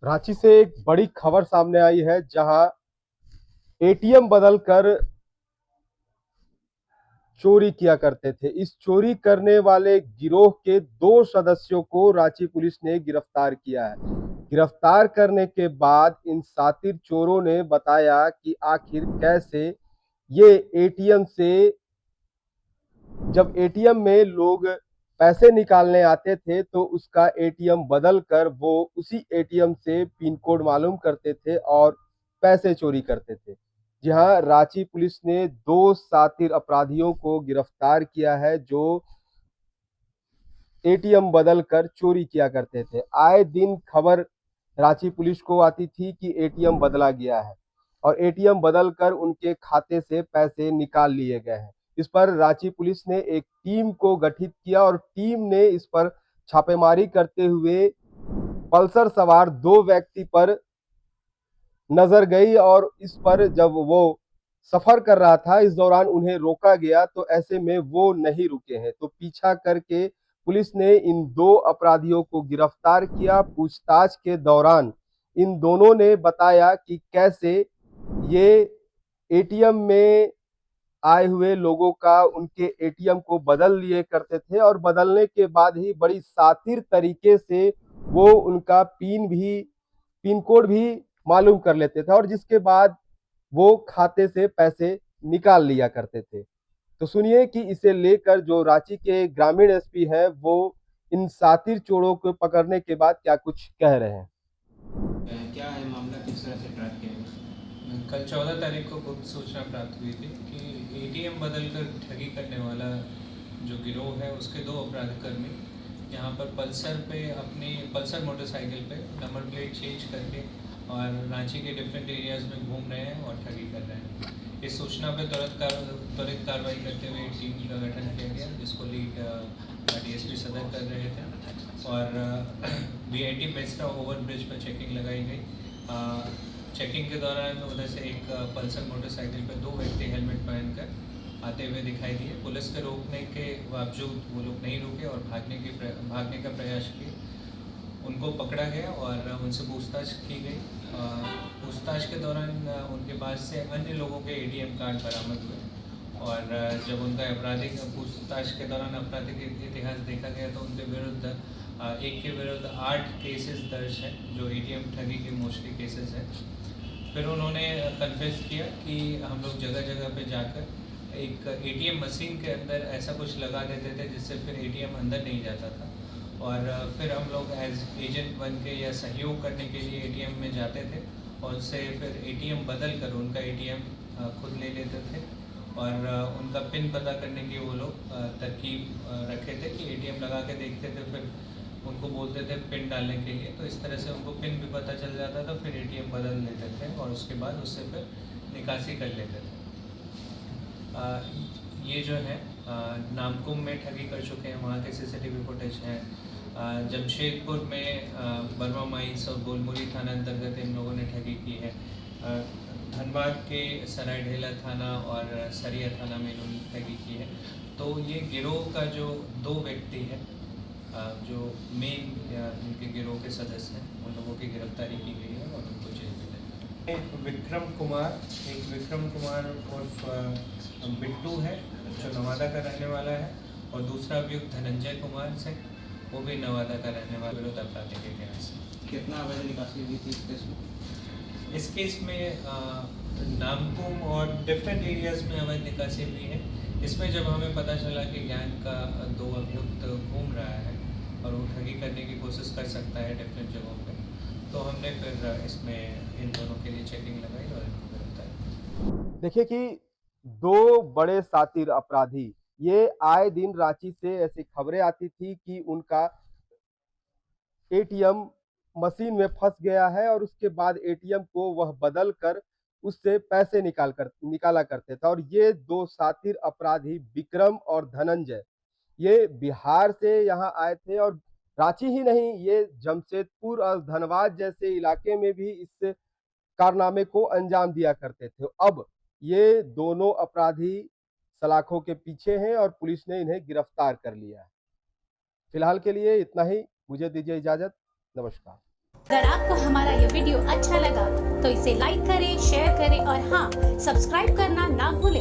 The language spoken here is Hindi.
रांची से एक बड़ी खबर सामने आई है जहां एटीएम बदलकर चोरी किया करते थे। इस चोरी करने वाले गिरोह के 2 सदस्यों को रांची पुलिस ने गिरफ्तार किया है। गिरफ्तार करने के बाद इन शातिर चोरों ने बताया कि आखिर कैसे ये एटीएम से जब एटीएम में लोग पैसे निकालने आते थे तो उसका एटीएम बदल कर वो उसी एटीएम से पिन कोड मालूम करते थे और पैसे चोरी करते थे। जी हाँ, रांची पुलिस ने 2 शातिर अपराधियों को गिरफ्तार किया है जो एटीएम बदल कर चोरी किया करते थे। आए दिन खबर रांची पुलिस को आती थी कि एटीएम बदला गया है और एटीएम बदल कर उनके खाते से पैसे निकाल लिए गए हैं। इस पर रांची पुलिस ने एक टीम को गठित किया और टीम ने इस पर छापेमारी करते हुए पल्सर सवार 2 व्यक्ति पर नजर गई और इस पर जब वो सफर कर रहा था, इस दौरान उन्हें रोका गया तो ऐसे में वो नहीं रुके हैं, तो पीछा करके पुलिस ने इन 2 अपराधियों को गिरफ्तार किया। पूछताछ के दौरान इन दोनों ने बताया कि कैसे ये एटीएम में आए हुए लोगों का उनके एटीएम को बदल लिए करते थे और बदलने के बाद ही बड़ी शातिर तरीके से वो उनका पिन कोड भी मालूम कर लेते थे और जिसके बाद वो खाते से पैसे निकाल लिया करते थे। तो सुनिए कि इसे लेकर जो रांची के ग्रामीण एसपी हैं वो इन शातिर चोरों को पकड़ने के बाद क्या कुछ कह रहे हैं। क्या है मामला, किस तरह से ट्रैक किया गया? कल 14 तारीख को गुप्त सूचना प्राप्त हुई थी कि एटीएम बदलकर ठगी करने वाला जो गिरोह है उसके 2 अपराध कर्मी यहाँ पर पल्सर मोटरसाइकिल पे नंबर प्लेट चेंज करके और रांची के डिफरेंट एरियाज़ में घूम रहे हैं और ठगी कर रहे हैं। इस सूचना पे त्वरित कार्रवाई करते हुए एक टीम का गठन किया गया जिसको लीड डीएसपी सदर कर रहे थे और बीआईटी बेस्टा ओवर ब्रिज पर चेकिंग लगाई गई। चेकिंग के दौरान उधर से एक पल्सर मोटरसाइकिल पर 2 व्यक्ति हेलमेट पहनकर आते हुए दिखाई दिए। पुलिस के रोकने के बावजूद वो लोग नहीं रुके और भागने का प्रयास किए। उनको पकड़ा गया और उनसे पूछताछ की गई। पूछताछ के दौरान उनके पास से अन्य लोगों के एटीएम कार्ड बरामद हुए और जब उनका आपराधिक पूछताछ के दौरान आपराधिक इतिहास देखा गया तो उनके विरुद्ध एक के विरुद्ध 8 केसेस दर्ज हैं जो एटीएम ठगी के मोस्टली केसेस हैं। फिर उन्होंने कन्फेस किया कि हम लोग जगह जगह पे जाकर एक एटीएम मशीन के अंदर ऐसा कुछ लगा देते थे जिससे फिर एटीएम अंदर नहीं जाता था और फिर हम लोग एज एजेंट बन के या सहयोग करने के लिए एटीएम में जाते थे और उससे फिर एटीएम बदल कर उनका एटीएम खुद ले लेते थे और उनका पिन पता करने की वो लोग तरकीब रखे थे कि एटीएम लगा के देखते थे, फिर उनको बोलते थे पिन डालने के लिए, तो इस तरह से उनको पिन भी पता चल जाता था। फिर एटीएम बदल लेते थे और उसके बाद उससे फिर निकासी कर लेते थे। ये जो है नामकुम में ठगी कर चुके हैं, वहाँ के सीसीटीवी फुटेज हैं। जमशेदपुर में बर्मा माइंस और गोलमुरी थाना अंतर्गत इन लोगों ने ठगी की है। धनबाद के सराय ढेला थाना और सरिया थाना में इन्होंने ठगी की है। तो ये गिरोह का जो 2 व्यक्ति है जो मेन इनके गिरोह के सदस्य हैं, उन लोगों की गिरफ्तारी की गई है और उनको जेल में भेजा। एक विक्रम कुमार और बिट्टू है जो नवादा का रहने वाला है और दूसरा अभियुक्त धनंजय कुमार से, वो भी नवादा का रहने वाला, विरोध आपराधिक इतिहास। कितना अवैध निकासी हुई थी इस केस में? इस केस में नामकुम और डिफरेंट एरियाज़ में अवैध निकासी हुई है। इसमें जब हमें पता चला कि गैंग का 2 अभियुक्त घूम रहा है और वो ठगी करने की कोशिश कर सकता है डिफरेंट जगहों पे, तो हमने फिर इसमें इन दोनों के लिए चेकिंग लगाई और इनको गिरफ्तार किया। देखिए कि 2 बड़े शातिर अपराधी, ये आए दिन रांची से ऐसी खबरें आती थी कि उनका एटीएम मशीन में फंस गया है और उसके बाद एटीएम को वह बदल कर उससे पैसे निकाला करते थे। और ये 2 शातिर अपराधी विक्रम और धनंजय, ये बिहार से यहाँ आए थे और रांची ही नहीं, ये जमशेदपुर और धनबाद जैसे इलाके में भी इस कारनामे को अंजाम दिया करते थे। अब ये दोनों अपराधी सलाखों के पीछे हैं और पुलिस ने इन्हें गिरफ्तार कर लिया है। फिलहाल के लिए इतना ही, मुझे दीजिए इजाजत। नमस्कार। अगर आपको हमारा ये वीडियो अच्छा लगा तो इसे लाइक करें, शेयर करें और हाँ, सब्सक्राइब करना ना भूलें।